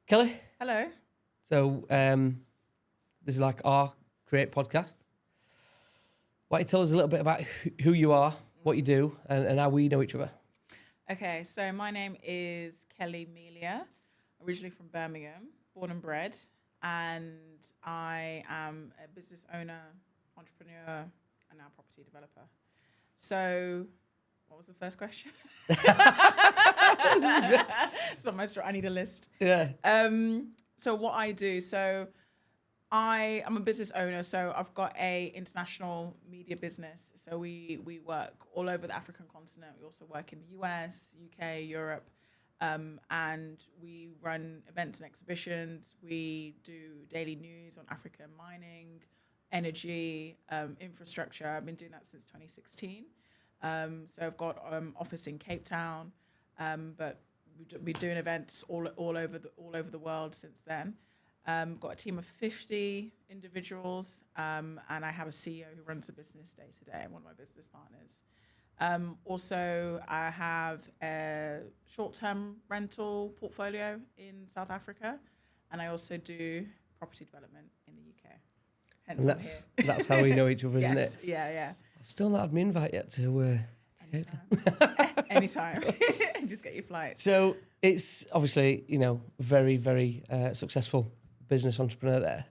Kelly. Hello. So this is like our Create podcast. Why don't you tell us a little bit about who you are, what you do, and how we know each other? Okay, so my name is Kelly Melia, originally from Birmingham, born and bred, and I am a business owner, entrepreneur, and now property developer. So, what was the first question? It's not my story. I need a list. Yeah. So what I do, I am a business owner, so I've got a international media business. So we work all over the African continent. We also work in the US, UK, Europe, and we run events and exhibitions. We do daily news on African mining, energy, infrastructure. I've been doing that since 2016. So I've got office in Cape Town, but we've been doing events all over the world since then. Got a team of 50 individuals, and I have a CEO who runs the business day to day, and one of my business partners. Also, I have a short-term rental portfolio in South Africa, and I also do property development in the UK. Hence, And that's how we know each other, isn't it? Yeah. I've still not had my invite yet to Cape Town. Anytime. Just get your flight. So it's obviously, very, very successful business entrepreneur there.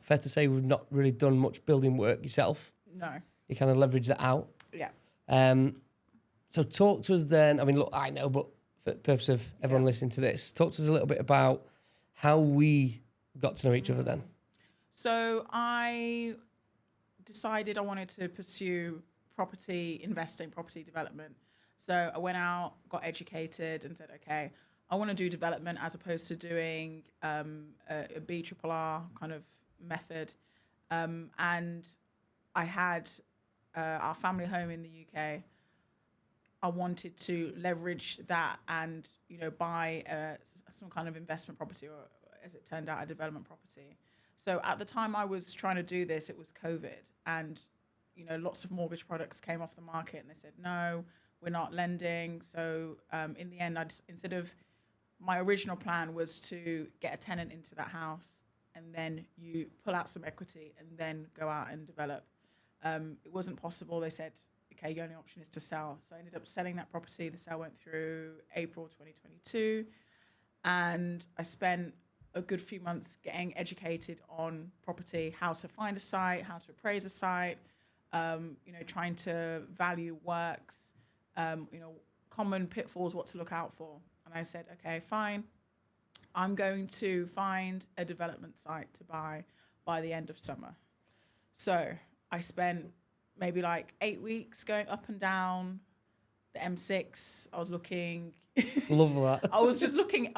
Fair to say we've not really done much building work yourself. No. You kind of leverage that out. Yeah. So talk to us then. I mean, look, I know, but for the purpose of everyone listening to this, talk to us a little bit about how we got to know each other then. So I decided I wanted to pursue property investing, property development. So I went out, got educated, and said, okay, I want to do development as opposed to doing a BRRR kind of method. And I had our family home in the UK. I wanted to leverage that and, buy some kind of investment property, or as it turned out, a development property. So at the time I was trying to do this, it was COVID, and lots of mortgage products came off the market, and they said, no, we're not lending. So in the end, instead of, my original plan was to get a tenant into that house, and then you pull out some equity and then go out and develop. It wasn't possible. They said, okay, your only option is to sell. So I ended up selling that property. The sale went through April 2022, and I spent a good few months getting educated on property, how to find a site, how to appraise a site, trying to value works, common pitfalls, what to look out for. And I said, okay, fine. I'm going to find a development site to buy by the end of summer. So I spent maybe like 8 weeks going up and down the M6. I was looking. Love that. I was looking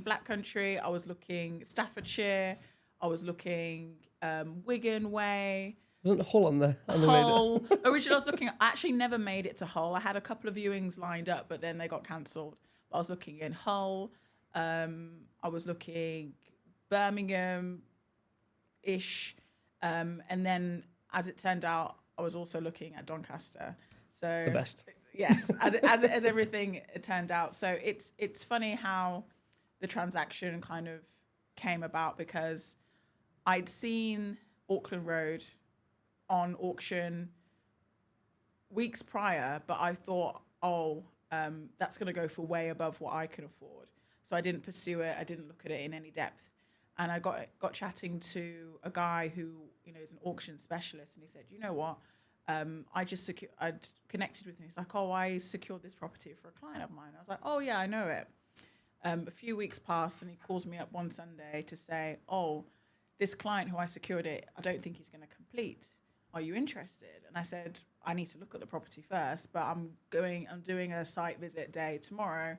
Black Country. I was looking Staffordshire. I was looking Wigan Way. Wasn't Hull on the Hull. Originally, I was looking. I actually never made it to Hull. I had a couple of viewings lined up, but then they got cancelled. I was looking in Hull. I was looking Birmingham-ish, and then, as it turned out, I was also looking at Doncaster. So the best. Yes, as everything turned out. So it's funny how the transaction kind of came about, because I'd seen Auckland Road on auction weeks prior, but I thought, that's going to go for way above what I could afford. So I didn't pursue it. I didn't look at it in any depth. And I got chatting to a guy who, is an auction specialist, and he said, you know what? I'd connected with him. He's like, I secured this property for a client of mine. I was like, oh yeah, I know it. A few weeks passed, and he calls me up one Sunday to say, this client who I secured it, I don't think he's going to complete. Are you interested? And I said, I need to look at the property first, but I'm doing a site visit day tomorrow.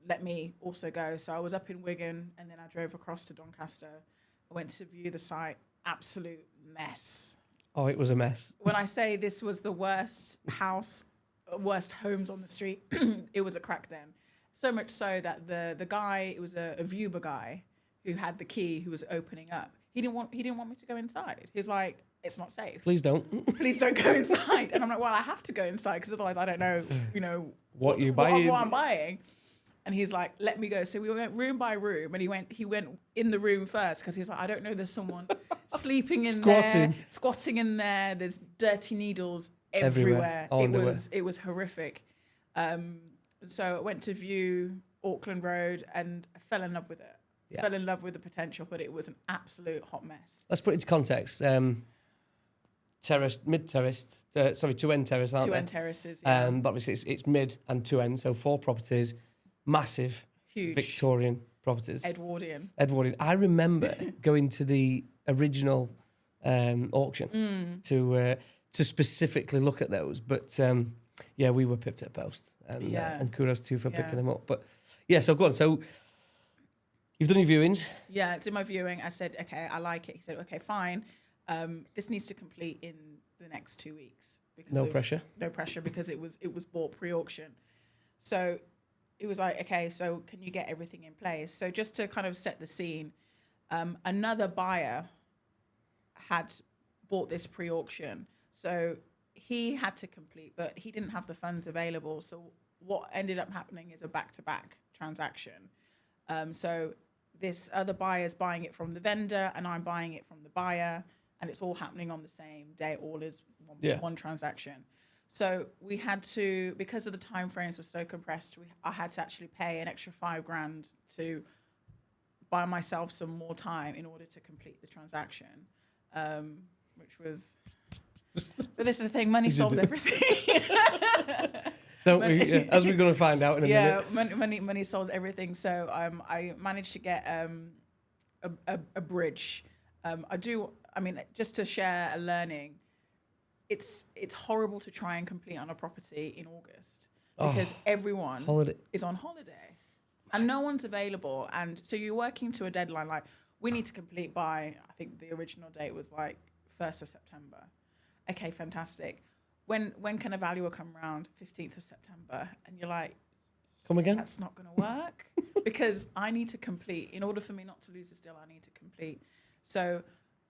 Let me also go. So I was up in Wigan, and then I drove across to Doncaster. I went to view the site. Absolute mess. Oh, it was a mess. When I say this was the worst homes on the street, it was a crack den. So much so that the guy, it was a Viewer guy who had the key, who was opening up. He didn't want me to go inside. He's like, it's not safe. Please don't. Please don't go inside. And I'm like, well, I have to go inside, because otherwise I don't know, what you're buying. What I'm buying. And he's like, let me go. So we went room by room, and he went in the room first because he's like, I don't know, there's someone sleeping in there, squatting in there. There's dirty needles everywhere. It was horrific. So I went to view Auckland Road, and I fell in love with it. Yeah. Fell in love with the potential, but it was an absolute hot mess. Let's put it into context. Terraced, mid-terraced, two-end terrace, aren't they? Two-end terraces, yeah. But obviously it's mid and two-end, so 4 properties, massive, huge, Victorian properties. Edwardian. I remember going to the original auction to specifically look at those, but yeah, we were pipped at post, and kudos to you for picking them up. But yeah, so go on. So you've done your viewings. Yeah, it's in my viewing. I said, okay, I like it. He said, okay, fine. This needs to complete in the next 2 weeks. Because no pressure because it was bought pre-auction. So it was like, okay, so can you get everything in place? So just to kind of set the scene, another buyer had bought this pre-auction. So he had to complete, but he didn't have the funds available. So what ended up happening is a back-to-back transaction. So this other buyer's buying it from the vendor, and I'm buying it from the buyer, and it's all happening on the same day, all is one transaction. So we had to, because of the time frames were so compressed, I had to actually pay an extra $5,000 to buy myself some more time in order to complete the transaction, which was... But this is the thing, money solves everything. Don't we? Yeah, as we're going to find out in a minute. Yeah, money solves everything. So I managed to get a bridge. Just to share a learning, it's horrible to try and complete on a property in August because everyone is on holiday and no one's available. And so you're working to a deadline, like we need to complete by, I think the original date was like 1st of September. Okay, fantastic. When can a valuer come around? 15th of September. And you're like, come again? That's not going to work because I need to complete. In order for me not to lose this deal, I need to complete. So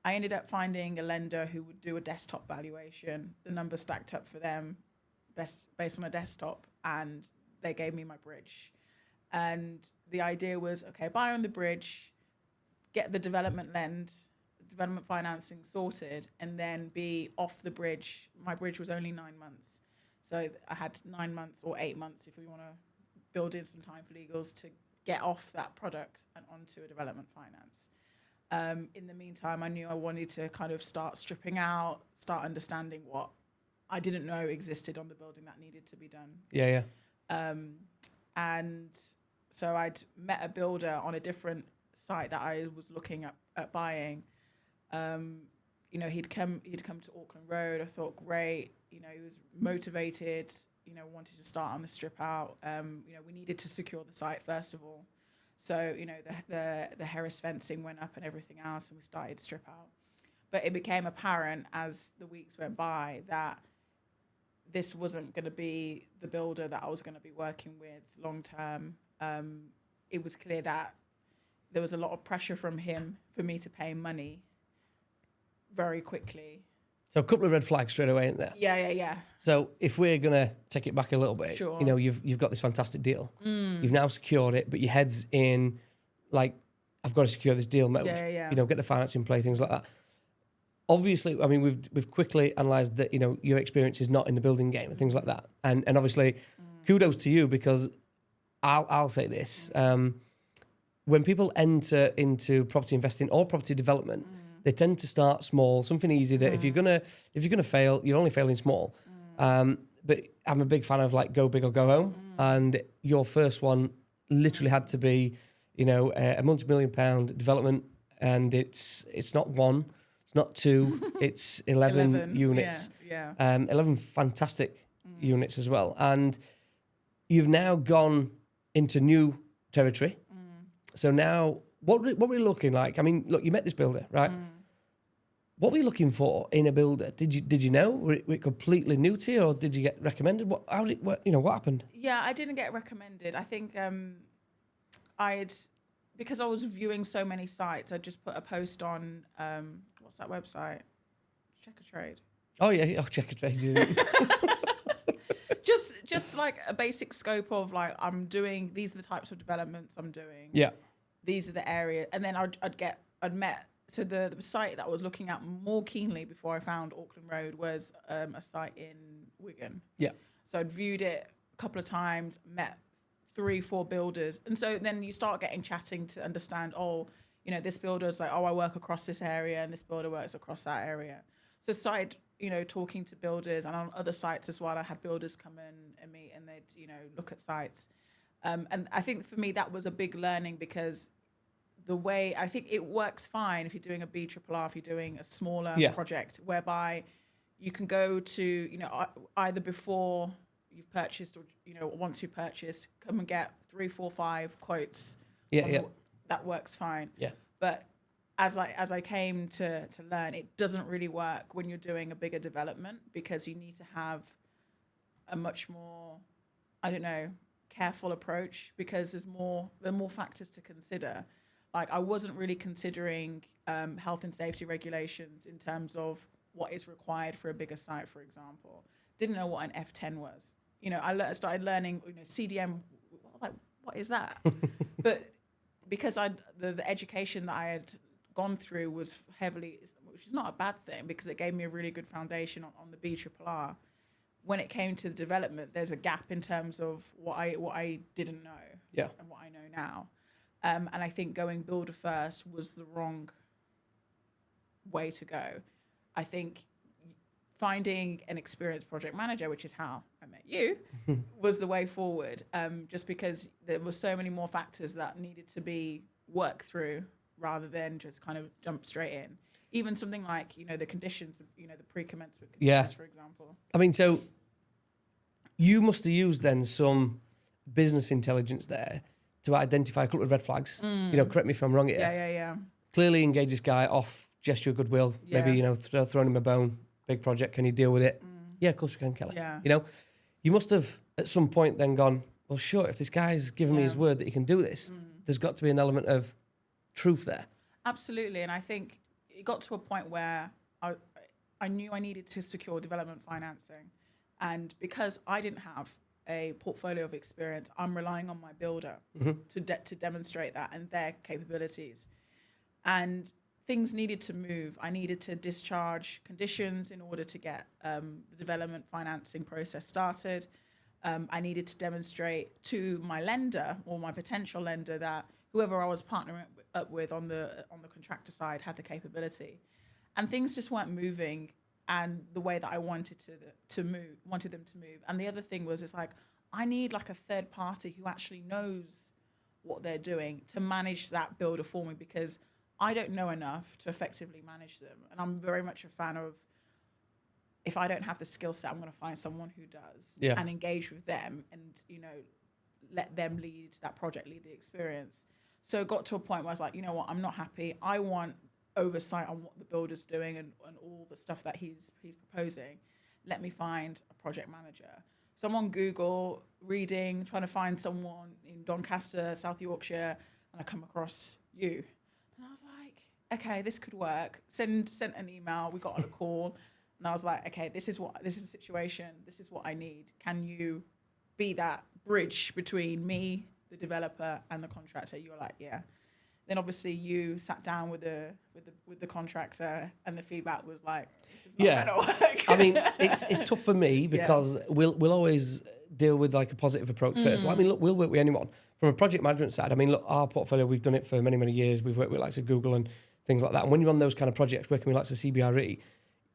I ended up finding a lender who would do a desktop valuation. The numbers stacked up for them based on a desktop, and they gave me my bridge. And the idea was, okay, buy on the bridge, get the development financing sorted, and then be off the bridge. My bridge was only 9 months. So I had 9 months or 8 months, if we want to build in some time for legals, to get off that product and onto a development finance. In the meantime, I knew I wanted to kind of start stripping out, start understanding what I didn't know existed on the building that needed to be done. Yeah. And so I'd met a builder on a different site that I was looking at buying. He'd come to Auckland Road. I thought, great. He was motivated. Wanted to start on the strip out. We needed to secure the site first of all. So, the Harris fencing went up and everything else, and we started strip out. But it became apparent as the weeks went by that this wasn't going to be the builder that I was going to be working with long term. It was clear that there was a lot of pressure from him for me to pay money very quickly. So a couple of red flags straight away, isn't there? Yeah. So if we're going to take it back a little bit, sure. You've got this fantastic deal. You've now secured it, but your head's in, like, I've got to secure this deal mode. Yeah. Get the finance in play, things like that. Obviously, we've quickly analysed that, your experience is not in the building game and things like that. And obviously, kudos to you, because I'll say this. When people enter into property investing or property development, they tend to start small, something easy that if you're gonna fail, you're only failing small. But I'm a big fan of like go big or go home, and your first one literally had to be, a multi-million-pound development, and it's not one, it's not two, it's 11 units, 11 fantastic units as well, and you've now gone into new territory. So now, what were you looking like? I mean, look, you met this builder, right? What were you looking for in a builder? Did you know? Were it completely new to you, or did you get recommended? What happened? Yeah, I didn't get recommended. I think because I was viewing so many sites, I just put a post on what's that website? Check a Trade. Oh yeah, Check a Trade. just like a basic scope of like, I'm doing, these are the types of developments I'm doing. Yeah. These are the areas. And then I'd met, so the site that I was looking at more keenly before I found Auckland Road was a site in Wigan. Yeah. So I'd viewed it a couple of times, met 3-4 builders. And so then you start chatting to understand, this builder's like, I work across this area and this builder works across that area. So started, talking to builders, and on other sites as well, I had builders come in and meet, and they'd, look at sites. And I think for me, that was a big learning, because the way, I think it works fine if you're doing a BRRR, if you're doing a smaller project, whereby you can go to, either before you've purchased or, once you've purchased, come and get 3, 4, 5 quotes. That works fine. Yeah. But as I came to learn, it doesn't really work when you're doing a bigger development, because you need to have a much more, careful approach, because there are more factors to consider. Like, I wasn't really considering health and safety regulations in terms of what is required for a bigger site, for example. Didn't know what an F10 was. I started learning, CDM, like, what is that? But because the education that I had gone through was heavily, which is not a bad thing, because it gave me a really good foundation on the BRRR. When it came to the development, there's a gap in terms of what I didn't know and what I know now. And I think going builder first was the wrong way to go. I think finding an experienced project manager, which is how I met you, was the way forward. Just because there were so many more factors that needed to be worked through, rather than just kind of jump straight in. Even something like, the conditions, the pre-commencement conditions, for example. I mean, so you must have used then some business intelligence there to identify a couple of red flags. Correct me if I'm wrong here. Yeah. Clearly engage this guy off gesture of goodwill. Yeah. Maybe, throwing him a bone, big project, can you deal with it? Yeah, of course we can, Kelly. Yeah. You must have at some point then gone, well, sure, if this guy's given me his word that he can do this, there's got to be an element of truth there. Absolutely. And I think it got to a point where I knew I needed to secure development financing. And because I didn't have a portfolio of experience, I'm relying on my builder to demonstrate that and their capabilities. And things needed to move. I needed to discharge conditions in order to get the development financing process started. I needed to demonstrate to my lender, or my potential lender, that whoever I was partnering up with on the contractor side had the capability. And things just weren't moving, and the way that I wanted them to move. And the other thing was, it's like, I need like a third party who actually knows what they're doing to manage that builder for me, because I don't know enough to effectively manage them. And I'm very much a fan of, if I don't have the skill set, I'm going to find someone who does, and engage with them, and, let them lead that project, lead the experience. So it got to a point where I was like, I'm not happy. I want oversight on what the builder's doing and all the stuff that he's proposing. Let me find a project manager. So I'm on Google reading, trying to find someone in Doncaster, South Yorkshire, and I come across you. And I was like, okay, this could work. Sent an email, we got on a call, and I was like, okay, this is the situation, this is what I need. Can you be that bridge between me, the developer, and the contractor? You were like, yeah. Then obviously you sat down with the contractor, and the feedback was like, this is not gonna work. I mean, it's tough for me, because we'll always deal with like a positive approach first. Like, I mean, look, we'll work with anyone. From a project management side, I mean, look, our portfolio, we've done it for many, many years. We've worked with likes of Google and things like that. And when you're on those kind of projects, working with likes of CBRE,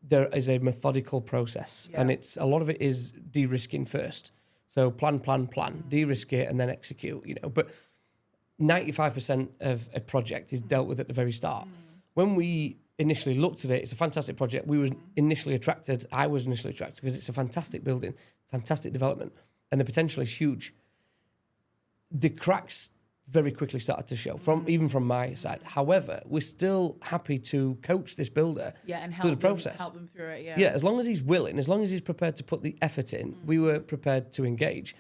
there is a methodical process, and a lot of it is de-risking first. So plan, de-risk it, and then execute. But 95% of a project is dealt with at the very start. When we initially looked at it, it's a fantastic project. I was initially attracted because it's a fantastic building, fantastic development, and the potential is huge. The cracks very quickly started to show, even from my side. However, we're still happy to coach this builder and through the process. Help them through it, Yeah, as long as he's willing, as long as he's prepared to put the effort in, we were prepared to engage.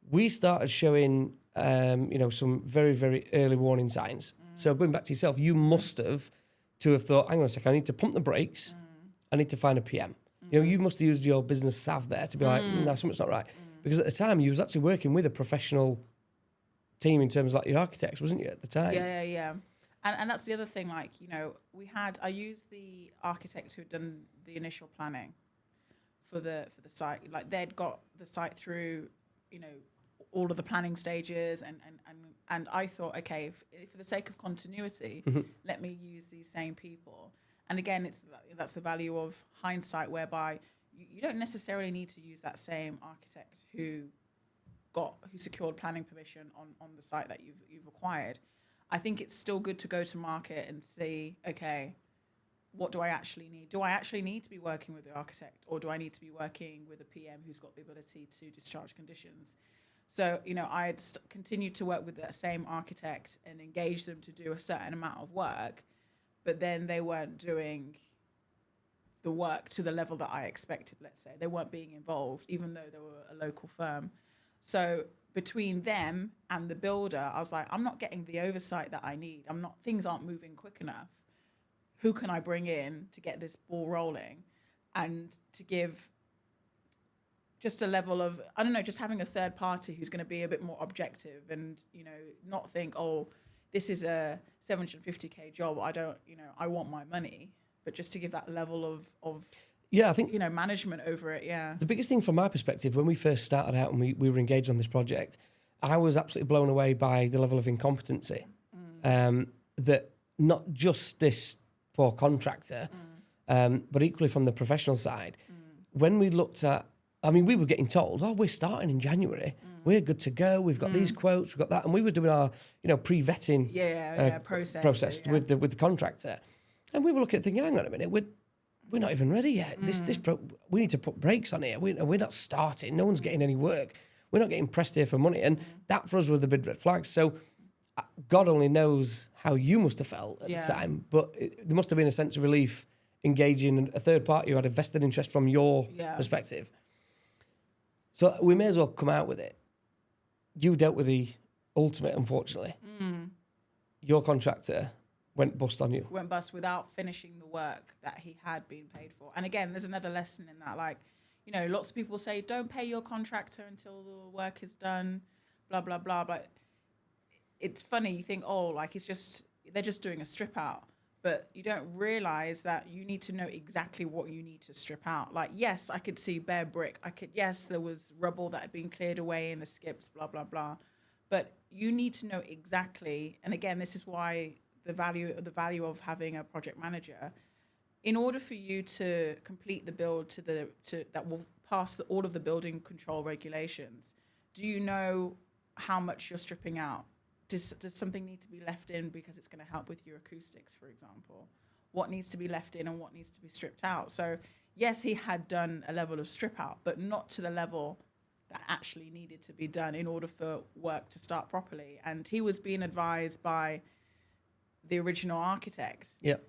We started showing some very, very early warning signs. So going back to yourself, you must have thought, hang on a second, I need to pump the brakes. I need to find a PM. You know, you must have used your business sav there to be like, no, something's not right. Because at the time, you was actually working with a professional team in terms of like your architects, wasn't you, at the time? Yeah. And that's the other thing, like, you know, I used the architect who had done the initial planning for the site. Like, they'd got the site through, you know, all of the planning stages, and I thought, okay, for the sake of continuity, let me use these same people. And again, that's the value of hindsight, whereby you don't necessarily need to use that same architect who secured planning permission on the site that you've acquired. I think it's still good to go to market and see, okay, what do I actually need? Do I actually need to be working with the architect, or do I need to be working with a PM who's got the ability to discharge conditions? So, you know, I had continued to work with that same architect and engage them to do a certain amount of work, but then they weren't doing the work to the level that I expected, let's say. They weren't being involved, even though they were a local firm. So between them and the builder, I was like, I'm not getting the oversight that I need. Things aren't moving quick enough. Who can I bring in to get this ball rolling and to give just a level of, I don't know, just having a third party who's going to be a bit more objective and, you know, not think, oh, this is a 750K job. I want my money, but just to give that level of yeah, I think, you know, management over it. Yeah. The biggest thing from my perspective, when we first started out and we were engaged on this project, I was absolutely blown away by the level of incompetency. That not just this poor contractor, but equally from the professional side. When we looked at, I mean, we were getting told, oh, we're starting in January. We're good to go. We've got these quotes. We've got that. And we were doing our, you know, pre-vetting process with the contractor. And we were looking at thinking, hang on a minute, we're not even ready yet. We need to put brakes on here. We're not starting. No one's getting any work. We're not getting pressed here for money. And that for us were the big red flags. So God only knows how you must have felt at the time, but there must have been a sense of relief engaging a third party who had a vested interest from your perspective. So we may as well come out with it. You dealt with the ultimate, unfortunately. Your contractor went bust on you. Went bust without finishing the work that he had been paid for. And again, there's another lesson in that. Like, you know, lots of people say, don't pay your contractor until the work is done, blah, blah, blah. But it's funny, you think, oh, like they're just doing a strip out. But you don't realize that you need to know exactly what you need to strip out. Like, yes, I could see bare brick. Yes, there was rubble that had been cleared away in the skips, blah, blah, blah. But you need to know exactly, and again, this is why the value of having a project manager, in order for you to complete the build that will pass all of the building control regulations, do you know how much you're stripping out? Does something need to be left in because it's going to help with your acoustics, for example? What needs to be left in and what needs to be stripped out? So yes, he had done a level of strip out, but not to the level that actually needed to be done in order for work to start properly. And he was being advised by the original architect. Yep.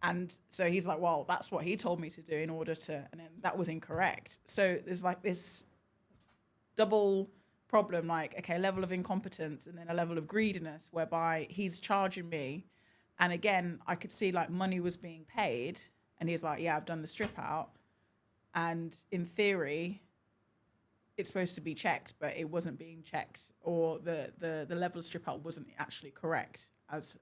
And so he's like, well, that's what he told me to do in order to, and then that was incorrect. So there's like this double problem, like, okay, level of incompetence and then a level of greediness, whereby he's charging me. And again, I could see like money was being paid and he's like, yeah, I've done the strip out. And in theory, it's supposed to be checked, but it wasn't being checked, or the level of strip out wasn't actually correct as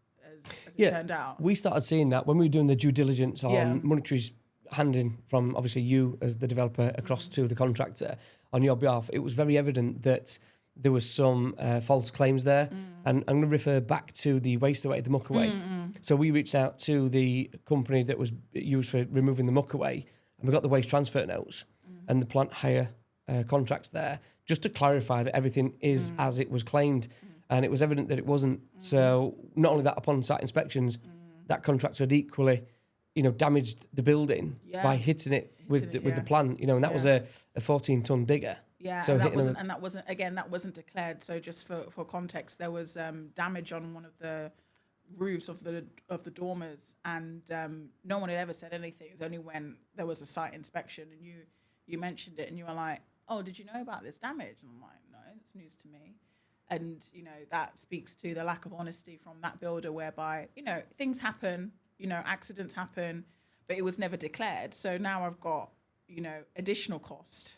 it turned out. We started seeing that when we were doing the due diligence on monetary's handing from obviously you as the developer across to the contractor on your behalf. It was very evident that there was some false claims there. And I'm going to refer back to the waste away, the muck away. So we reached out to the company that was used for removing the muck away, and we got the waste transfer notes and the plant hire contracts there, just to clarify that everything is as it was claimed. And it was evident that it wasn't. So not only that, upon site inspections, that contractor had equally, damaged the building by hitting it with the plant, and that was a 14-ton digger. Yeah, so and that wasn't declared. So just for context, there was damage on one of the roofs of the dormers, and no one had ever said anything. It was only when there was a site inspection and you mentioned it and you were like, oh, did you know about this damage? And I'm like, no, it's news to me. And, that speaks to the lack of honesty from that builder, whereby, things happen, accidents happen, but it was never declared. So now I've got additional cost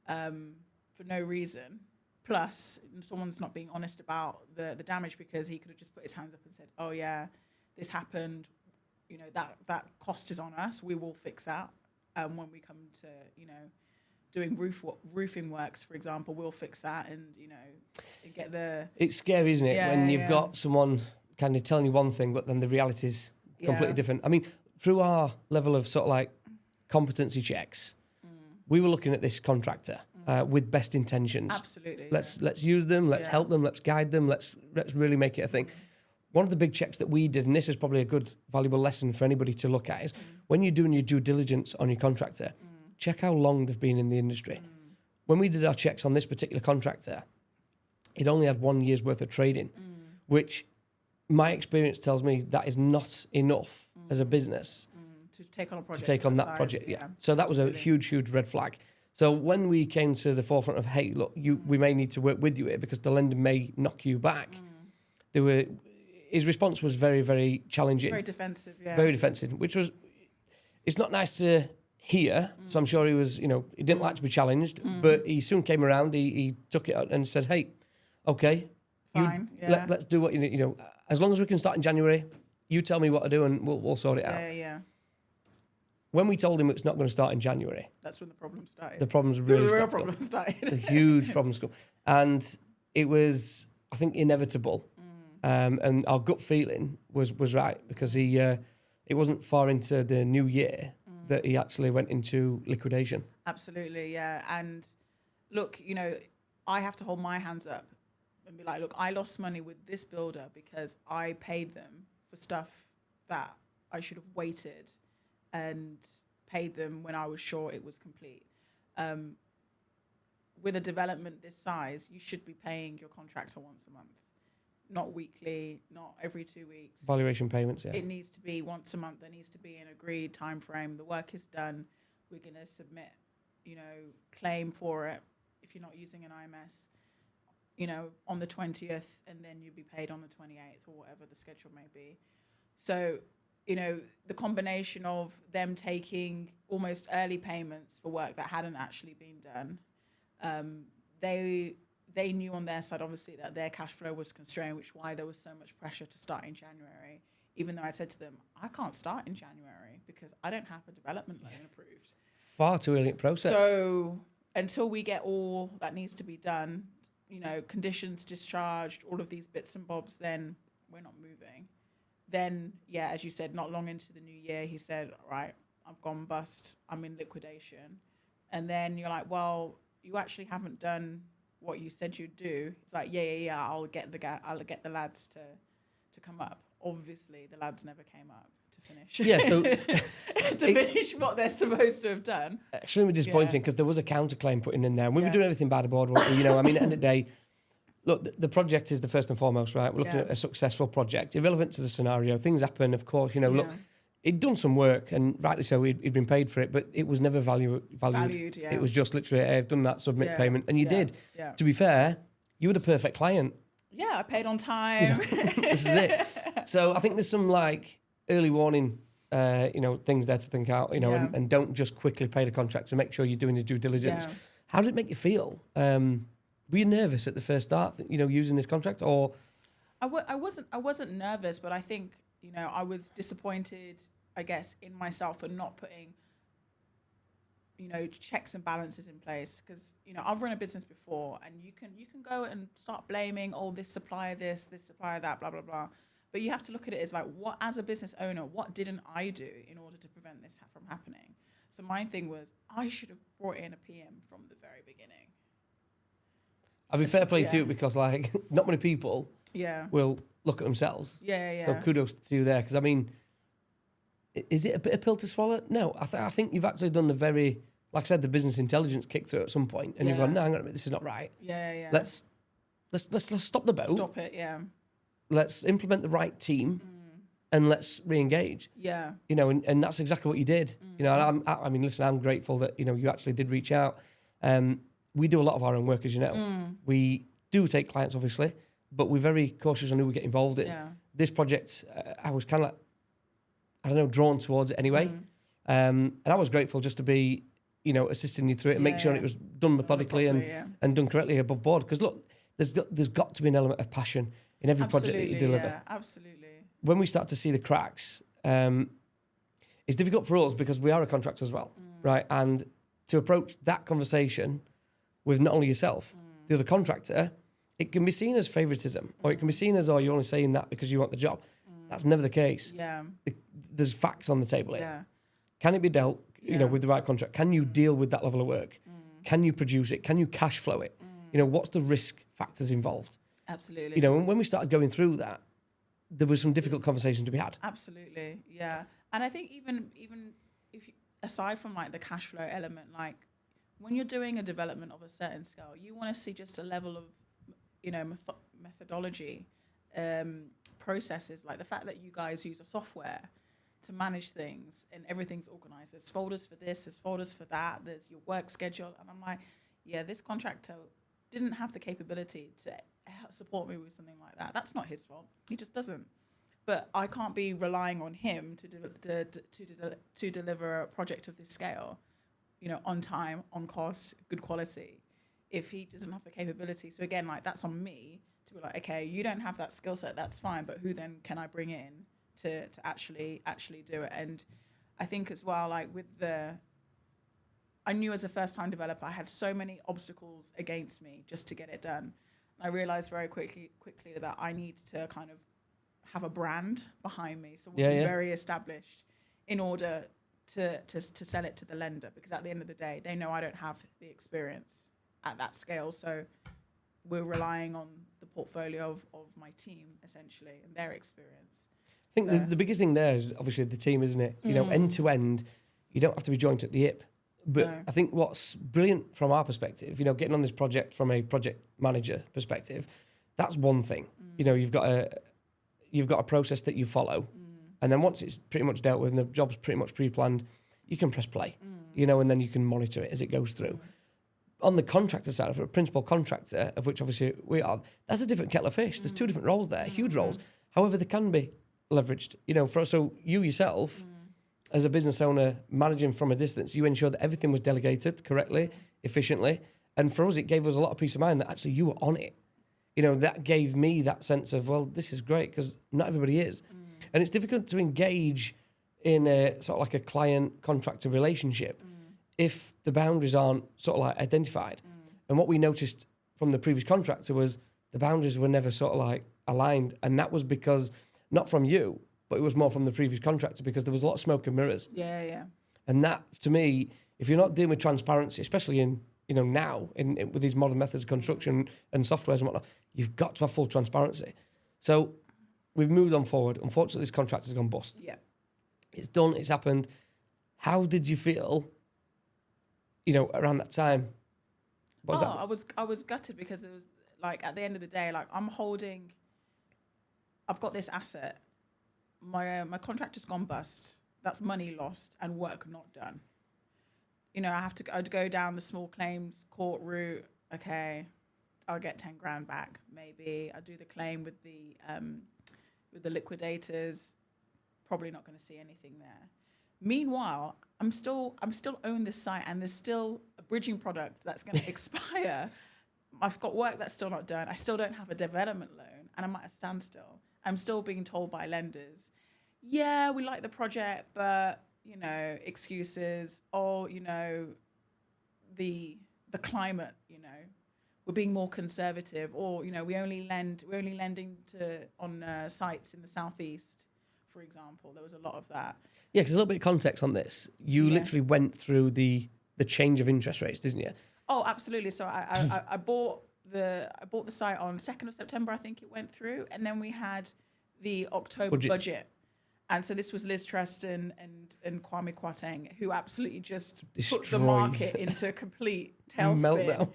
for no reason. Plus, someone's not being honest about the damage, because he could have just put his hands up and said, "Oh yeah, this happened. That cost is on us. We will fix that. When we come to doing roofing works, for example, we'll fix that and get the." It's scary, isn't it, when you've got someone kind of telling you one thing, but then the reality is completely different. I mean, through our level of sort of like competency checks, we were looking at this contractor with best intentions. Absolutely. Let's use them. Let's help them. Let's guide them. Let's really make it a thing. One of the big checks that we did, and this is probably a good, valuable lesson for anybody to look at, is when you're doing your due diligence on your contractor, check how long they've been in the industry. When we did our checks on this particular contractor, it only had 1 year's worth of trading, which my experience tells me that is not enough as a business to take on a project. To take on that size, project, yeah. So that was a huge, huge red flag. So when we came to the forefront of, hey, look, we may need to work with you here because the lender may knock you back, his response was very, very challenging. Very defensive, yeah. Very defensive, which was, it's not nice to hear. So I'm sure he was, he didn't like to be challenged, but he soon came around. He took it and said, hey, okay, fine, let's do what as long as we can start in January, you tell me what to do and we'll sort it out. Yeah. When we told him it's not going to start in January, that's when the problem started. The problems really started. The real problem started. The huge problems come. And it was, I think, inevitable. And our gut feeling was right, because it wasn't far into the new year that he actually went into liquidation. Absolutely, yeah. And look, I have to hold my hands up and be like, look, I lost money with this builder because I paid them for stuff that I should have waited and paid them when I was sure it was complete. With a development this size, you should be paying your contractor once a month. Not weekly, not every 2 weeks. Valuation payments, yeah. It needs to be once a month. There needs to be an agreed time frame. The work is done. We're going to submit, claim for it if you're not using an IMS, on the 20th, and then you'll be paid on the 28th or whatever the schedule may be. So, the combination of them taking almost early payments for work that hadn't actually been done, they knew on their side, obviously, that their cash flow was constrained, which is why there was so much pressure to start in January, even though I said to them, I can't start in January because I don't have a development loan approved. Far too early in process. So until we get all that needs to be done, conditions discharged, all of these bits and bobs, then we're not moving. Then, yeah, as you said, not long into the new year, he said, all right, I've gone bust, I'm in liquidation. And then you're like, well, you actually haven't done what you said you'd do. It's like, yeah, I'll get the lads to come up. Obviously, the lads never came up to finish. Yeah, so finish what they're supposed to have done. Extremely disappointing, because there was a counterclaim put in there, and we were doing everything by the board. At the end of the day, look, the project is the first and foremost, right? We're looking at a successful project, irrelevant to the scenario. Things happen, of course. Look, he'd done some work, and rightly so, he'd been paid for it, but it was never valued. Yeah. It was just literally, hey, I've done that, submit payment, and you did. Yeah. To be fair, you were the perfect client. Yeah, I paid on time. This is it. So I think there's some early warning, things there to think out, and don't just quickly pay the contract, to make sure you're doing your due diligence. Yeah. How did it make you feel? Were you nervous at the first start, using this contract, or? I wasn't nervous, but I think, I was disappointed, I guess, in myself for not putting, checks and balances in place. Because, I've run a business before, and you can go and start blaming, this supplier this supplier that, blah, blah, blah. But you have to look at it as what, as a business owner, what didn't I do in order to prevent this from happening? So my thing was, I should have brought in a PM from the very beginning. I'll be fair play to you, because not many people will look at themselves. Yeah. So kudos to you there, because is it a bit of pill to swallow? No, I think you've actually done the very, like I said, the business intelligence kicked through at some point, and you've gone, no, hang on a minute, this is not right. Yeah. Let's stop the boat. Stop it. Yeah. Let's implement the right team, and let's re-engage. Yeah. And that's exactly what you did. And listen, I'm grateful that you actually did reach out. We do a lot of our own work, as you know. We do take clients, obviously, but we're very cautious on who we get involved in. Yeah. This project, I was kind of drawn towards it anyway. And I was grateful just to be assisting you through it and make sure it was done methodically and done correctly above board. Because look, there's got to be an element of passion in every project that you deliver. Yeah, absolutely. When we start to see the cracks, it's difficult for us because we are a contractor as well, right? And to approach that conversation with not only yourself, the other contractor, it can be seen as favoritism, or it can be seen as, oh, you're only saying that because you want the job. That's never the case. Yeah. There's facts on the table here. Yeah. Can it be dealt, with the right contract? Can you deal with that level of work? Can you produce it? Can you cash flow it? What's the risk factors involved? Absolutely. And when we started going through that, there was some difficult conversations to be had. Absolutely. Yeah. And I think even if you, aside from like the cash flow element, like when you're doing a development of a certain scale, you want to see just a level of, methodology, processes, like the fact that you guys use a software to manage things and everything's organized. There's folders for this, there's folders for that, there's your work schedule. And I'm like, yeah, this contractor didn't have the capability to support me with something like that. That's not his fault. He just doesn't. But I can't be relying on him to deliver a project of this scale, on time, on cost, good quality, if he doesn't have the capability. So again, like that's on me to be like, okay, you don't have that skill set, that's fine, but who then can I bring in to actually do it? And I think as well, like I knew as a first-time developer, I had so many obstacles against me just to get it done. And I realized very quickly that I need to kind of have a brand behind me, someone who's very established, in order to sell it to the lender. Because at the end of the day, they know I don't have the experience at that scale. So we're relying on the portfolio of my team, essentially, and their experience. I think the biggest thing there is obviously the team, isn't it? End to end, you don't have to be joined at the hip. But I think what's brilliant from our perspective, getting on this project from a project manager perspective, that's one thing. You've got a process that you follow, and then once it's pretty much dealt with and the job's pretty much pre-planned, you can press play, and then you can monitor it as it goes through. On the contractor side, for a principal contractor, of which obviously we are, that's a different kettle of fish. There's two different roles there, huge roles. However, they can be leveraged. So you yourself, as a business owner, managing from a distance, you ensure that everything was delegated correctly, efficiently. And for us, it gave us a lot of peace of mind that actually you were on it. That gave me that sense of, well, this is great, because not everybody is. And it's difficult to engage in a sort of like a client-contractor relationship if the boundaries aren't sort of like identified. And what we noticed from the previous contractor was the boundaries were never sort of like aligned. And that was because, not from you, but it was more from the previous contractor, because there was a lot of smoke and mirrors. Yeah. And that, to me, if you're not dealing with transparency, especially in, now with these modern methods of construction and softwares and whatnot, you've got to have full transparency. So we've moved on forward. Unfortunately, this contract has gone bust. Yeah. It's done. It's happened. How did you feel, around that time? What was that? I was gutted, because it was like, at the end of the day, like I've got this asset. My contractor's gone bust. That's money lost and work not done. I'd go down the small claims court route. Okay, I'll get 10 grand back. Maybe I do the claim with the liquidators. Probably not going to see anything there. Meanwhile, I'm still own this site, and there's still a bridging product that's going to expire. I've got work that's still not done. I still don't have a development loan, and I'm at a standstill. I'm still being told by lenders, yeah, we like the project, but, excuses, or, the climate, we're being more conservative, or, we're only lending on sites in the southeast, for example. There was a lot of that. Yeah, because a little bit of context on this. You literally went through the change of interest rates, didn't you? Oh, absolutely. So I bought the site on 2nd of September, I think it went through, and then we had the October budget. And so this was Liz Truss and Kwame Kwarteng, who absolutely just put the market into a complete tailspin. Meltdown.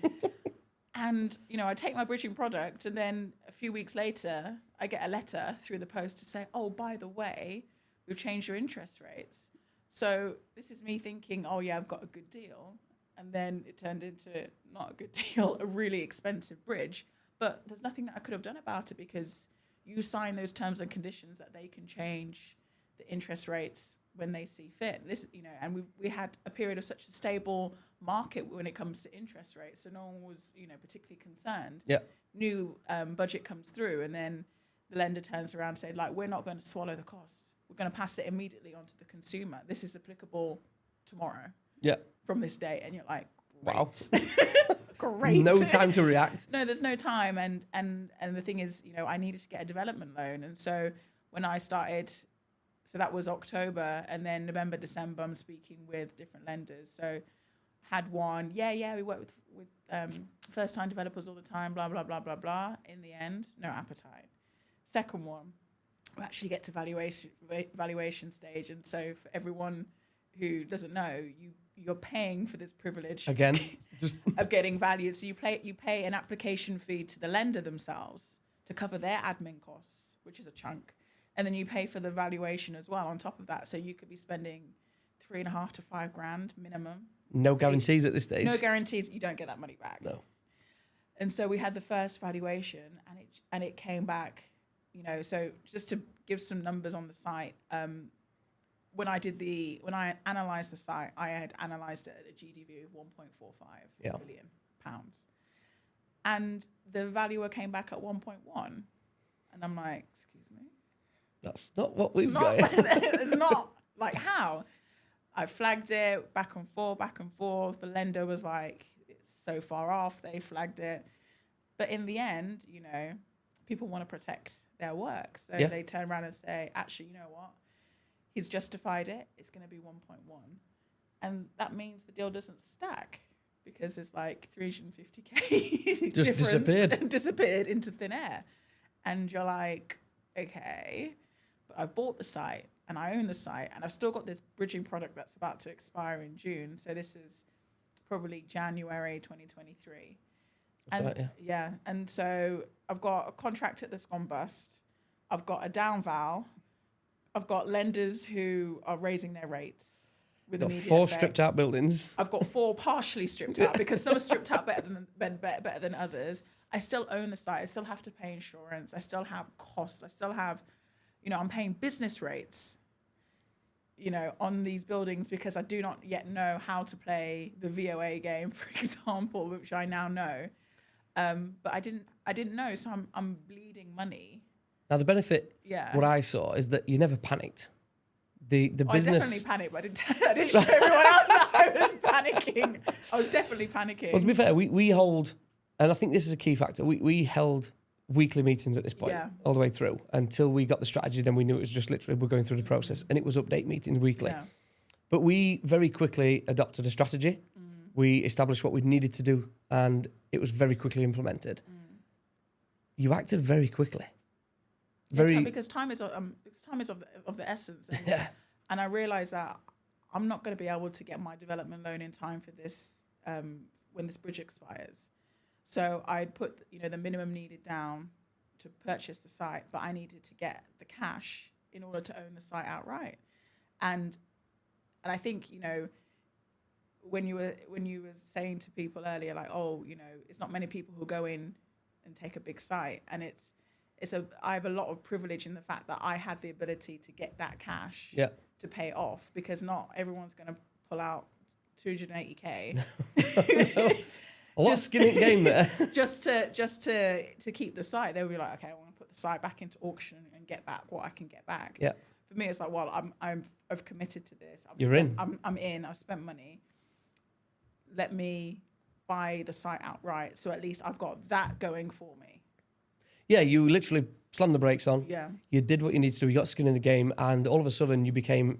And, I take my bridging product, and then a few weeks later, I get a letter through the post to say, oh, by the way, we've changed your interest rates. So this is me thinking, oh, yeah, I've got a good deal. And then it turned into not a good deal, a really expensive bridge. But there's nothing that I could have done about it, because you sign those terms and conditions that they can change the interest rates when they see fit. This, and we had a period of such a stable market when it comes to interest rates, so no one was, particularly concerned. Yeah. New budget comes through, and then the lender turns around and say, like, we're not going to swallow the costs. We're going to pass it immediately onto the consumer. This is applicable tomorrow. Yeah. From this date, and you're like, wow, great. No time to react. No, there's no time, and the thing is, I needed to get a development loan, and so when I started, so that was October, and then November, December, I'm speaking with different lenders. So had one, we work with first-time developers all the time, blah blah blah blah blah. In the end, no appetite. Second one, we actually get to valuation stage, and so for everyone who doesn't know, you're paying for this privilege again of getting valued. So you pay an application fee to the lender themselves to cover their admin costs, which is a chunk, and then you pay for the valuation as well on top of that. So you could be spending $3,500 to $5,000 minimum. No guarantees at this stage. No guarantees. You don't get that money back. No. And so we had the first valuation, and it came back. So just to give some numbers on the site. When I analysed the site, I had analysed it at a GDV of 1.45 billion pounds, and the valuer came back at 1.1, and I'm like, excuse me, that's not what we've got. It's not, like, how? I flagged it back and forth. The lender was like, it's so far off. They flagged it, but in the end, people want to protect their work, so they turn around and say, actually, you know what? He's justified it. It's going to be 1.1, and that means the deal doesn't stack because it's like 350k just disappeared into thin air, and you're like, okay, but I've bought the site and I own the site, and I've still got this bridging product that's about to expire in June. So this is probably January 2023. That's and right, yeah, and so I've got a contractor that's gone bust. I've got a down val. I've got lenders who are raising their rates with immediate four effect. stripped out buildings. I've got 4 partially stripped out because some are stripped out better than others. I still own the site. I still have to pay insurance. I still have costs. I still have, I'm paying business rates, on these buildings because I do not yet know how to play the VOA game, for example, which I now know. But I didn't know, so I'm bleeding money. Now the benefit, what I saw is that you never panicked. The business. I definitely panicked, but I didn't show everyone else that I was panicking. I was definitely panicking. Well, to be fair, we hold, and I think this is a key factor. We held weekly meetings at this point, all the way through until we got the strategy. Then we knew it was just literally we're going through the process, and it was update meetings weekly. Yeah. But we very quickly adopted a strategy. We established what we needed to do, and it was very quickly implemented. You acted very quickly. Because time is of the essence, and I realized that I'm not going to be able to get my development loan in time for this when this bridge expires. So I'd put the minimum needed down to purchase the site, but I needed to get the cash in order to own the site outright. And I think when you were saying to people earlier, like, it's not many people who go in and take a big site, and I have a lot of privilege in the fact that I had the ability to get that cash to pay off, because not everyone's going to pull out 280k. A lot of skin in the game there. just to keep the site. They would be like, okay, I want to put the site back into auction and get back what I can get back. Yeah. For me, it's like, well, I've committed to this. You're in. I'm in. I've spent money. Let me buy the site outright, so at least I've got that going for me. Yeah, you literally slammed the brakes on. Yeah. You did what you needed to do. You got skin in the game, and all of a sudden you became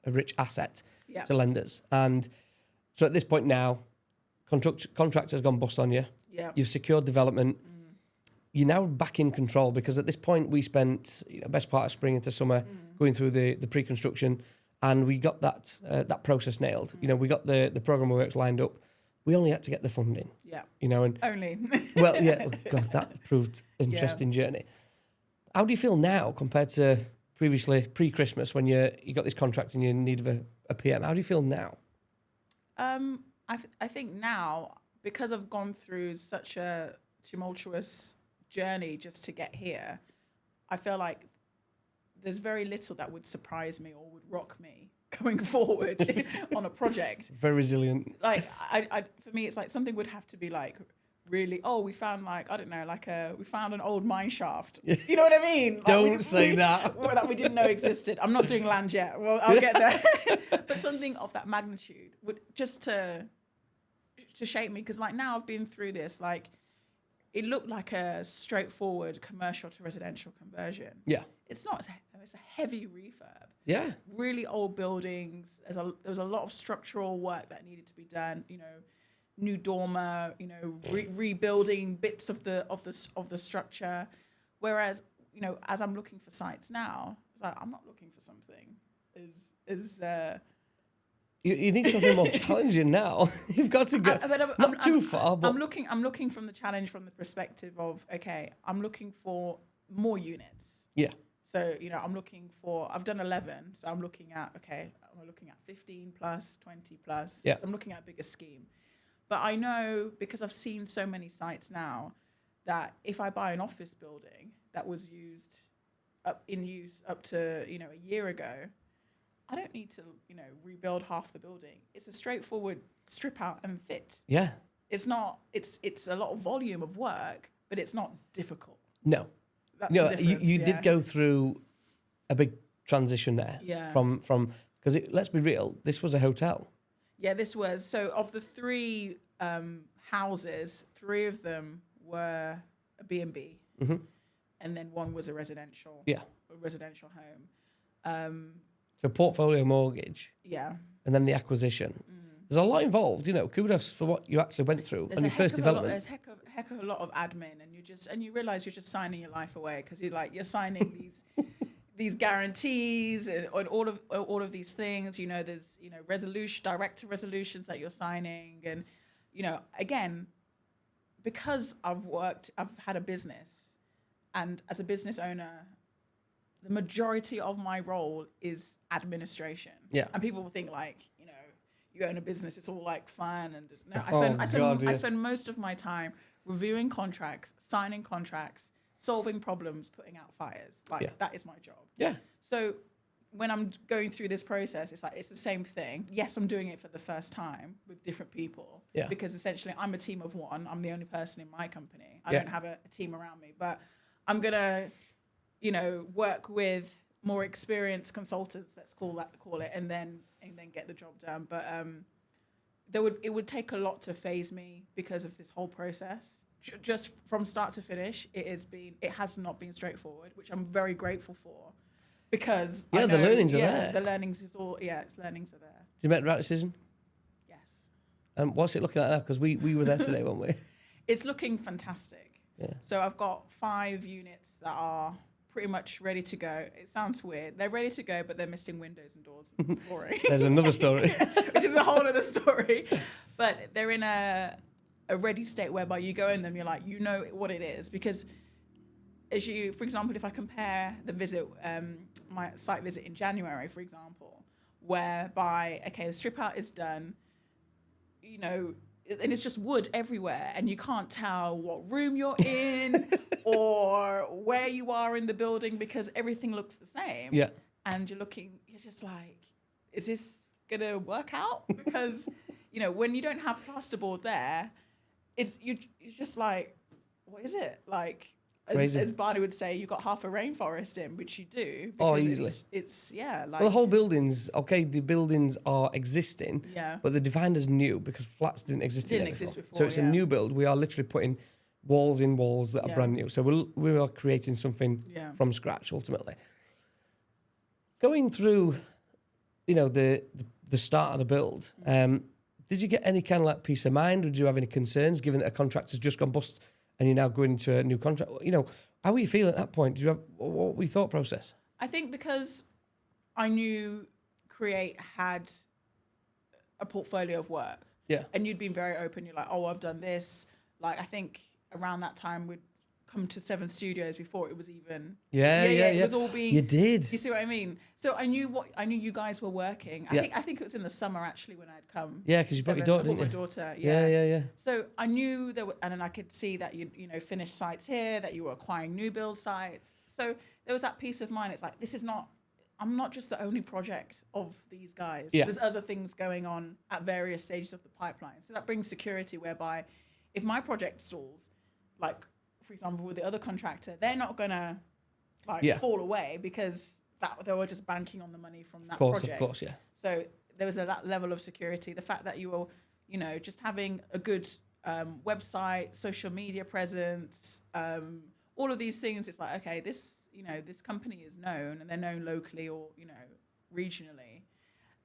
a rich asset to lenders. And so at this point now, contractor's gone bust on you. Yeah. You've secured development. You're now back in control, because at this point we spent best part of spring into summer going through the pre-construction, and we got that process nailed. We got the program of works lined up. We only had to get the funding. Yeah. And only. well, yeah. Oh God, that proved an interesting journey. How do you feel now compared to previously, pre-Christmas, when you got this contract and you're in need of a PM? How do you feel now? I think now, because I've gone through such a tumultuous journey just to get here, I feel like there's very little that would surprise me or would rock me going forward on a project. Very resilient. Like, for me, it's like something would have to be like really, oh, we found like, I don't know, like we found an old mine shaft. You know what I mean? Like Don't say that. That we didn't know existed. I'm not doing land yet. Well, I'll get there. But something of that magnitude would just to shape me. Because like now I've been through this, like it looked like a straightforward commercial to residential conversion. Yeah. It's not. It's a heavy refurb. Yeah. Really old buildings. There was a lot of structural work that needed to be done. You know, new dormer. You know, rebuilding bits of the structure. Whereas, you know, as I'm looking for sites now, it's like I'm not looking for something You need something more challenging now. You've got to go not too far, but I'm looking from the challenge from the perspective of, okay, I'm looking for more units. yeah. So, you know, I've done 11. So I'm looking at 15 plus, 20 plus. Yeah. So I'm looking at a bigger scheme. But I know, because I've seen so many sites now, that if I buy an office building that was in use up to, you know, a year ago, I don't need to, you know, rebuild half the building. It's a straightforward strip out and fit. Yeah. It's not, it's a lot of volume of work, but it's not difficult. No. That's No, the difference, you did go through a big transition there. Yeah. From because let's be real, this was a hotel. Yeah, this was, so of the 3 houses, 3 of them were a B&B, and then 1 was a residential home. So portfolio mortgage. Yeah. And then the acquisition. There's a lot involved, you know. Kudos for what you actually went through and your first development. There's a heck of a lot of admin, and you realize you're just signing your life away, because you're signing these guarantees and all of these things. You know, there's, you know, director resolutions that you're signing, and, you know, again, because I've had a business, and as a business owner, the majority of my role is administration. Yeah. And people will think like, you know, you own a business, it's all like fun. And no, I spend most of my time reviewing contracts, signing contracts, solving problems, putting out fires. Like that is my job. Yeah. So when I'm going through this process, it's like, it's the same thing. Yes, I'm doing it for the first time with different people. Yeah. Because essentially I'm a team of 1. I'm the only person in my company. I don't have a team around me, but I'm going to, you know, work with more experienced consultants, let's call it, and then get the job done. But it would take a lot to phase me because of this whole process. Just from start to finish, it has not been straightforward, which I'm very grateful for, because the learnings are there. The learnings learnings are there. Did you make the right decision? Yes. And what's it looking like now? Because we were there today, weren't we? It's looking fantastic. Yeah. So I've got 5 units that are pretty much ready to go. It sounds weird. They're ready to go, but they're missing windows and doors and flooring. There's another story. Which is a whole other story. But they're in a ready state whereby you go in them, you're like, you know what it is. Because for example, if I compare the visit, my site visit in January, for example, whereby, okay, the strip out is done, you know, and it's just wood everywhere, and you can't tell what room you're in or where you are in the building, because everything looks the same. Yeah. And you're just like, is this gonna work out? Because, you know, when you don't have plasterboard there, it's just like, what is it? Like, as Barney would say, you got half a rainforest in, which you do. Oh, easily. It's like... Well, the whole buildings, okay, the buildings are existing, but they're defined as new because flats didn't exist before. So it's a new build. We are literally putting walls in walls that are brand new. So we are creating something from scratch, ultimately. Going through, you know, the start of the build, did you get any kind of like peace of mind, or did you have any concerns, given that a contract has just gone bust and you're now going into a new contract? You know, how were you feeling at that point? Did you have, what were your thought process? I think because I knew Create had a portfolio of work. Yeah. And you'd been very open. You're like, oh, I've done this. Like, I think around that time we'd come to 7 studios before it was even. Yeah. It was all being. You did. You see what I mean? So I knew you guys were working. I think it was in the summer actually when I'd come. Yeah, because you brought your daughter, didn't you? My daughter. Yeah. So I knew there were, and then I could see that you finished sites here, that you were acquiring new build sites. So there was that peace of mind. It's like, this is not. I'm not just the only project of these guys. Yeah. There's other things going on at various stages of the pipeline. So that brings security whereby if my project stalls, like, for example, with the other contractor, they're not going to fall away because they were just banking on the money from that project. Of course, yeah. So there was that level of security. The fact that you were, you know, just having a good website, social media presence, all of these things, it's like, okay, this company is known and they're known locally or, you know, regionally.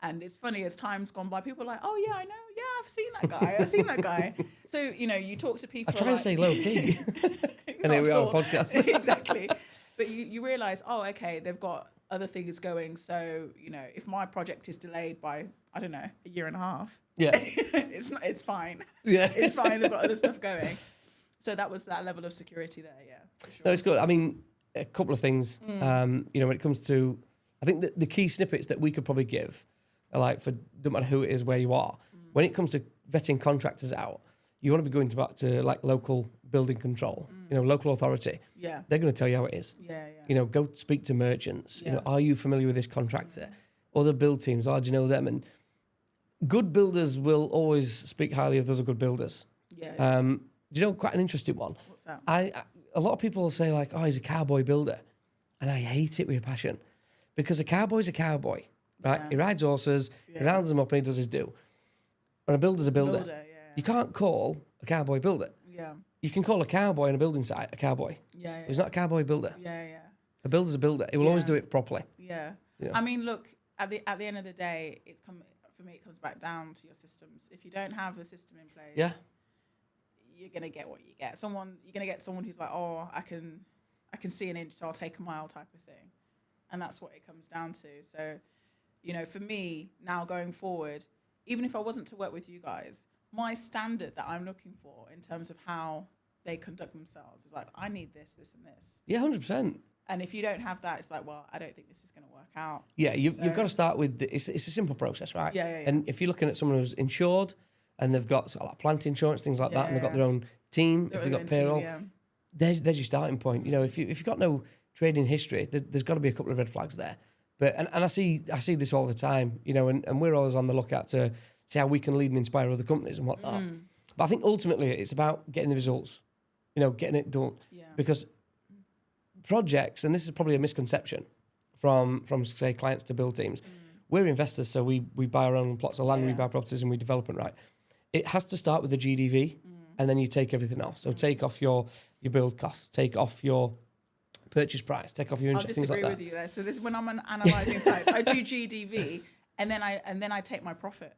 And it's funny, as time's gone by, people are like, oh, yeah, I know. Yeah, I've seen that guy. So, you know, you talk to people. I try to stay low key. And here we are on a podcast. Exactly. But you realise, oh, okay, they've got other things going. So, you know, if my project is delayed by, I don't know, a year and a half, yeah, it's fine. Yeah. It's fine. They've got other stuff going. So that was that level of security there, yeah. For sure. No, it's good. I mean, a couple of things, you know, when it comes to, I think that the key snippets that we could probably give are like, for no matter who it is, where you are, when it comes to vetting contractors out, you want to be going to like local building control, you know, local authority. Yeah. They're going to tell you how it is. Yeah. You know, go speak to merchants. Yeah. You know, are you familiar with this contractor? Other build teams, do you know them? And good builders will always speak highly of other good builders. Yeah. Do you know quite an interesting one? What's that? A lot of people will say like, oh, he's a cowboy builder. And I hate it with a passion. Because a cowboy's a cowboy, right? Yeah. He rides horses, he rounds them up and he does his do. And a builder's a builder. You can't call a cowboy builder. Yeah. You can call a cowboy on a building site a cowboy. Yeah. He's not a cowboy builder. Yeah. A builder's a builder. He will always do it properly. Yeah. You know? I mean, look, at the end of the day, for me, it comes back down to your systems. If you don't have the system in place, you're gonna get what you get. You're gonna get someone who's like, oh, I can see an inch, so I'll take a mile type of thing, and that's what it comes down to. So, you know, for me now going forward, even if I wasn't to work with you guys, my standard that I'm looking for in terms of how they conduct themselves is like, I need this, this, and this. Yeah, 100%. And if you don't have that, it's like, well, I don't think this is going to work out. Yeah, you've got to start with, it's a simple process, right? Yeah. And if you're looking at someone who's insured and they've got sort of like plant insurance, things like that, and they've got their own team, if they've got payroll, there's your starting point. You know, if you've got no trading history, there's got to be a couple of red flags there. But and I see this all the time, you know, and we're always on the lookout to see how we can lead and inspire other companies and whatnot. But I think ultimately it's about getting the results, you know, getting it done. Yeah. Because projects, and this is probably a misconception from say clients to build teams, we're investors, so we buy our own plots of land, we buy properties and we develop it, right? It has to start with the GDV and then you take everything off. So take off your build costs, take off your purchase price, take off your interest, things like that. I'll disagree with you there. So this, when I'm analysing sites, I do GDV and then I take my profit.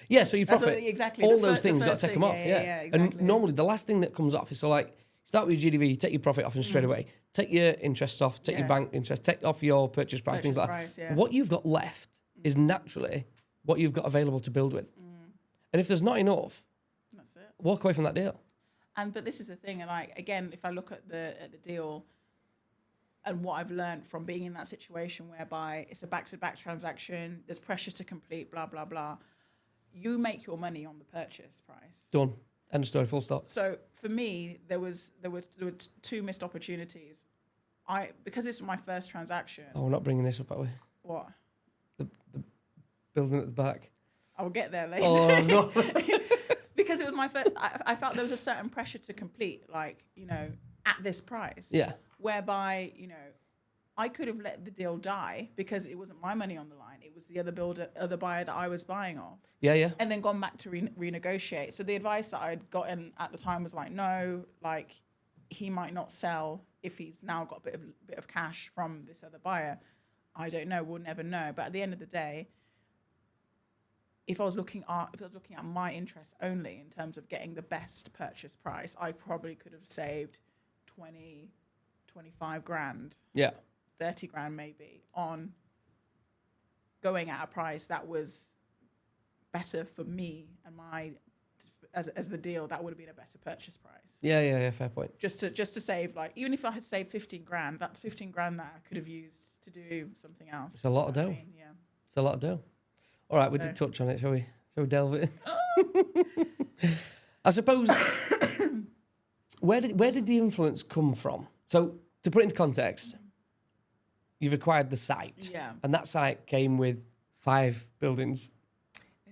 Yeah, so you profit. Exactly. All those things, got to take them off. Yeah, exactly. And normally the last thing that comes off is so like, start with your GDV, you take your profit off and straight away. Take your interest off, take your bank interest, take off your purchase price, things like that. Yeah. What you've got left is naturally what you've got available to build with. And if there's not enough, that's it. Walk away from that deal. But this is the thing, and like again, if I look at the deal and what I've learned from being in that situation whereby it's a back-to-back transaction, there's pressure to complete, blah blah blah. You make your money on the purchase price. Done. End of story. Full stop. So for me, there were two missed opportunities. Because it's my first transaction. Oh, we're not bringing this up, are we? What? The building at the back. I'll get there later. Oh no. Because it was my first. I felt there was a certain pressure to complete, like, you know, at this price. Yeah. Whereby, you know, I could have let the deal die because it wasn't my money on the line. It was the other buyer that I was buying off. Yeah. And then gone back to renegotiate. So the advice that I'd gotten at the time was like, no, like, he might not sell if he's now got a bit of cash from this other buyer. I don't know. We'll never know. But at the end of the day, if I was looking at my interest only in terms of getting the best purchase price, I probably could have saved 20, 25 grand. Yeah. 30 grand maybe on going at a price that was better for me and my as the deal. That would have been a better purchase price. Yeah, fair point. Just to save, like, even if I had saved 15 grand, that's 15 grand that I could have used to do something else. It's a lot of dough. Yeah. It's a lot of dough. All right, we did touch on it. Shall we delve it in? I suppose, where did the influence come from? So to put it into context, you've acquired the site. Yeah. And that site came with 5 buildings.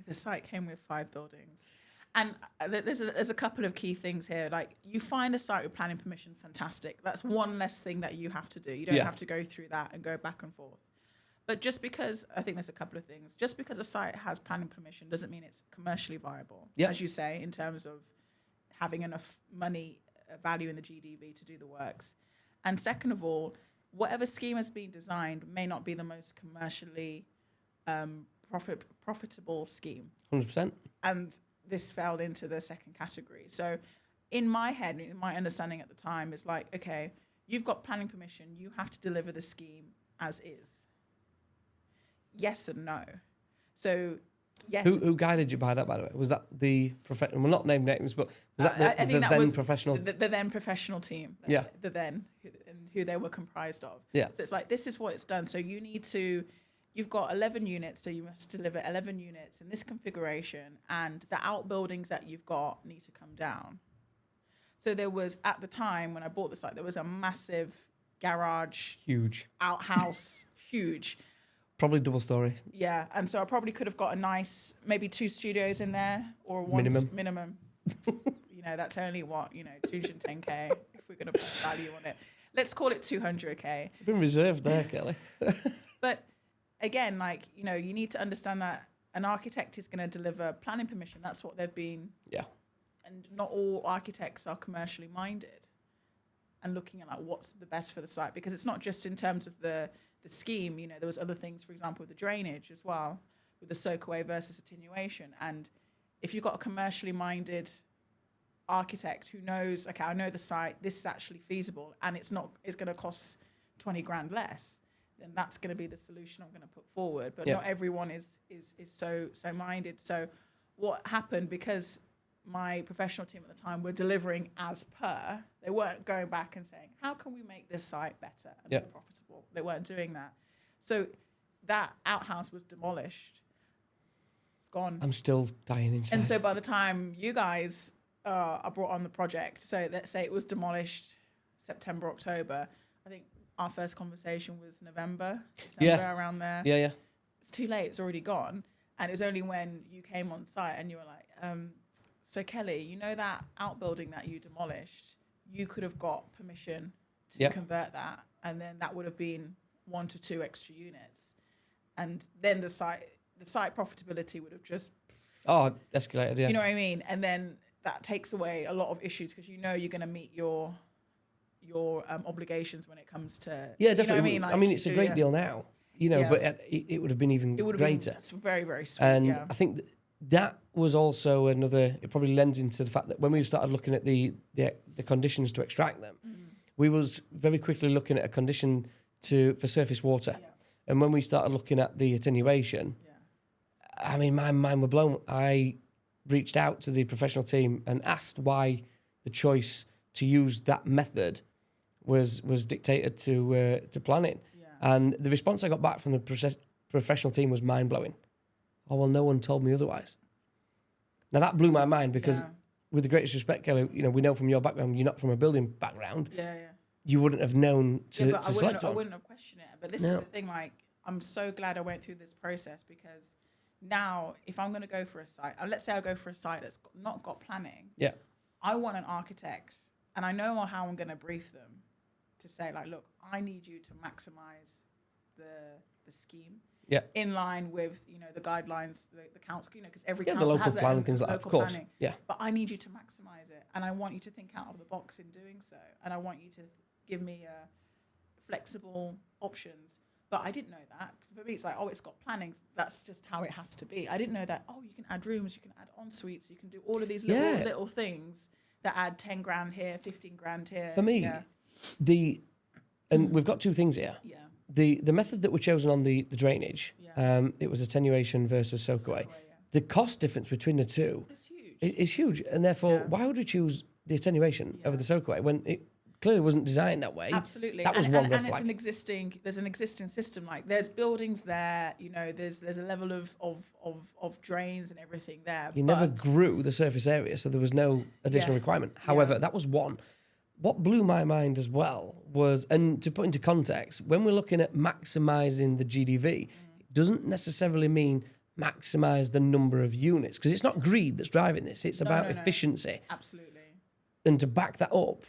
The site came with 5 buildings. And there's a couple of key things here. Like, you find a site with planning permission, fantastic. That's one less thing that you have to do. You don't have to go through that and go back and forth. But just because, I think there's a couple of things. Just because a site has planning permission doesn't mean it's commercially viable, as you say, in terms of having enough money, value in the GDV to do the works. And second of all, whatever scheme has been designed may not be the most commercially profitable scheme. 100%. And this fell into the second category. So in my head, in my understanding at the time, is like, okay, you've got planning permission, you have to deliver the scheme as is. Yes and no. So, yes. Who guided you by that, by the way? Was that the professional? Well, not name names, but was that the then professional? The then professional team. The then, who they were comprised of. Yeah. So it's like, this is what it's done. So you've got 11 units, so you must deliver 11 units in this configuration, and the outbuildings that you've got need to come down. So there was, at the time when I bought the site, there was a massive garage. Huge. Outhouse, huge. Probably double story. Yeah, and so I probably could have got a nice, maybe 2 studios in there, or one minimum. That's only what, 210K, if we're going to put value on it. Let's call it 200K. You've been reserved there, Kelly. But again, you need to understand that an architect is going to deliver planning permission. That's what they've been. Yeah. And not all architects are commercially minded and looking at what's the best for the site, because it's not just in terms of the scheme. There was other things, for example, with the drainage as well, with the soak away versus attenuation. And if you've got a commercially minded architect who knows, okay, I know the site, this is actually feasible, and it's going to cost 20 grand less, then that's going to be the solution I'm going to put forward. But not everyone is so minded. So what happened, because my professional team at the time were delivering as per, they weren't going back and saying, how can we make this site better and more profitable? They weren't doing that. So that outhouse was demolished. It's gone. I'm still dying inside. And so by the time you guys are brought on the project, so let's say it was demolished September, October, I think our first conversation was November, December, around there. Yeah. It's too late. It's already gone. And it was only when you came on site and you were like, so Kelly, that outbuilding that you demolished, you could have got permission to convert that, and then that would have been 1 to 2 extra units, and then the site profitability would have just escalated. Yeah, you know what I mean. And then that takes away a lot of issues, because you're going to meet your obligations when it comes to definitely. You know what I mean, it's a great deal now, but it would have been even greater. It's very, very sweet. And I think that was also another. It probably lends into the fact that when we started looking at the conditions to extract them, we was very quickly looking at a condition for surface water, and when we started looking at the attenuation, I mean, my mind was blown. I reached out to the professional team and asked why the choice to use that method was dictated to planning, and the response I got back from the professional team was mind blowing. Oh, well, no one told me otherwise. Now, that blew my mind, because with the greatest respect, Kelly, we know from your background, you're not from a building background. Yeah. You wouldn't have known to select one. I wouldn't have questioned it. But this is the thing, I'm so glad I went through this process, because now if I'm going to go for a site, let's say I go for a site that's not got planning. Yeah. I want an architect, and I know how I'm going to brief them to say, look, I need you to maximize the scheme. Yeah. In line with, the guidelines, the council, because every council the local has plan and things like that, of course. Planning. Yeah. But I need you to maximize it, and I want you to think out of the box in doing so, and I want you to give me flexible options. But I didn't know that. So for me, it's like, it's got planning. That's just how it has to be. I didn't know that. You can add rooms, you can add en suites, you can do all of these little things that add 10 grand here, 15 grand here. For me, and we've got 2 things here. Yeah. The method that was chosen on the drainage, it was attenuation versus soak away. The cost difference between the two is huge. And therefore, why would we choose the attenuation over the soak away when it clearly wasn't designed that way? Absolutely. That was one red flag. And there's an existing system. There's buildings there, there's a level of drains and everything there. You never grew the surface area, so there was no additional requirement. However, that was one. what blew my mind as well was, and to put into context, when we're looking at maximising the GDV, it doesn't necessarily mean maximise the number of units, because it's not greed that's driving this. It's about efficiency. Absolutely. And to back that up,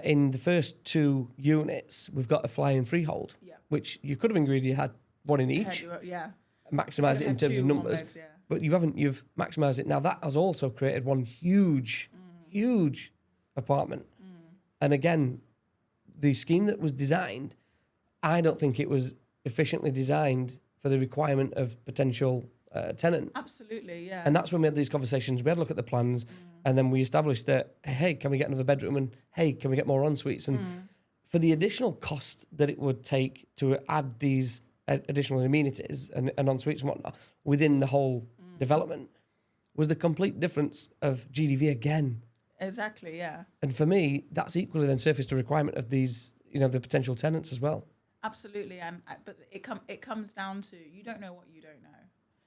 in the first 2 units, we've got a flying freehold, which you could have been greedy, you had one in each. Maximise it in terms of numbers. But you haven't, you've maximised it. Now, that has also created one huge apartment. And again, the scheme that was designed, I don't think it was efficiently designed for the requirement of potential tenant. Absolutely, yeah. And that's when we had these conversations. We had a look at the plans, and then we established that, hey, can we get another bedroom? And hey, can we get more en suites? And for the additional cost that it would take to add these additional amenities and en suites and whatnot within the whole development, was the complete difference of GDV again. Exactly, yeah. And for me, that's equally then surfaced a requirement of these, the potential tenants as well. Absolutely, but it comes down to, you don't know what you don't know.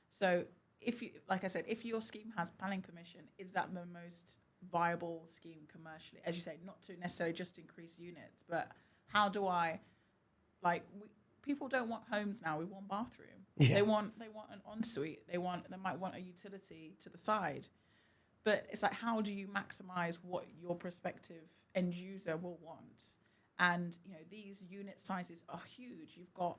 So if you, like I said, if your scheme has planning permission, is that the most viable scheme commercially? As you say, not to necessarily just increase units, but how do I, people don't want homes now with one bathroom. Yeah. They want an ensuite. They might want a utility to the side. But it's like, how do you maximize what your prospective end user will want? And, these unit sizes are huge. You've got,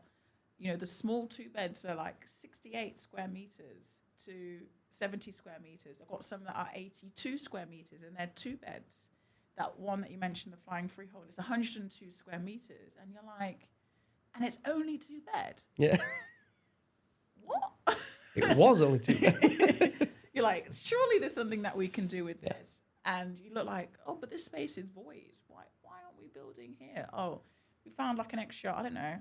the small 2 beds are like 68 square meters to 70 square meters. I've got some that are 82 square meters, and they're 2 beds. That one that you mentioned, the flying freehold, is 102 square meters. And you're like, and it's only 2 bed. Yeah. What? It was only 2 bed. You're like, surely there's something that we can do with this. And you look like, oh, but this space is void. Why aren't we building here? Oh, we found like an extra, I don't know,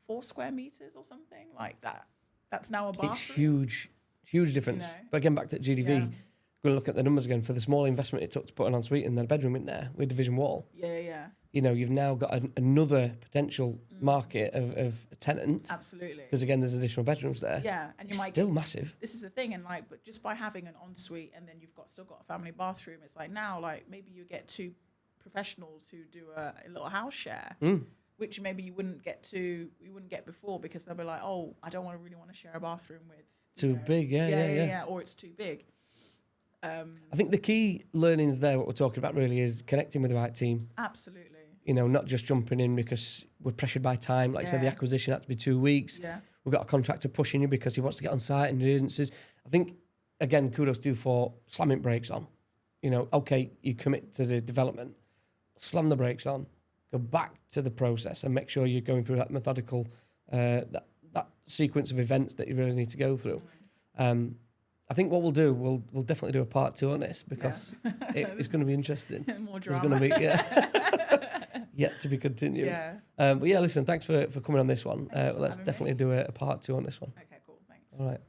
4 square meters or something like that. That's now a bathroom. It's huge difference. But again, back to GDV, going to look at the numbers again. For the small investment it took to put an ensuite and then a bedroom in there with division wall. Yeah. You've now got another potential market of a tenant. Absolutely. Because again, there's additional bedrooms there. Yeah, and it's still massive. This is the thing, and but just by having an ensuite and then you've still got a family bathroom, it's like now maybe you get 2 professionals who do a little house share, which maybe you wouldn't get before, because they'll be like, oh, I don't really want to share a bathroom with too big. Yeah, or it's too big. I think the key learnings there, what we're talking about really, is connecting with the right team. Absolutely. Not just jumping in because we're pressured by time. Like I said, the acquisition had to be 2 weeks. Yeah. We've got a contractor pushing you because he wants to get on site and instances. I think, again, kudos to you for slamming brakes on. Okay, you commit to the development, slam the brakes on, go back to the process and make sure you're going through that methodical, that sequence of events that you really need to go through. I think what we'll do, we'll definitely do a part 2 on this, because it's going to be interesting. More drama. There's going to be, yet to be continued. Yeah. But listen, thanks for coming on this one. Let's definitely do a part 2 on this one. Okay, cool. Thanks. All right.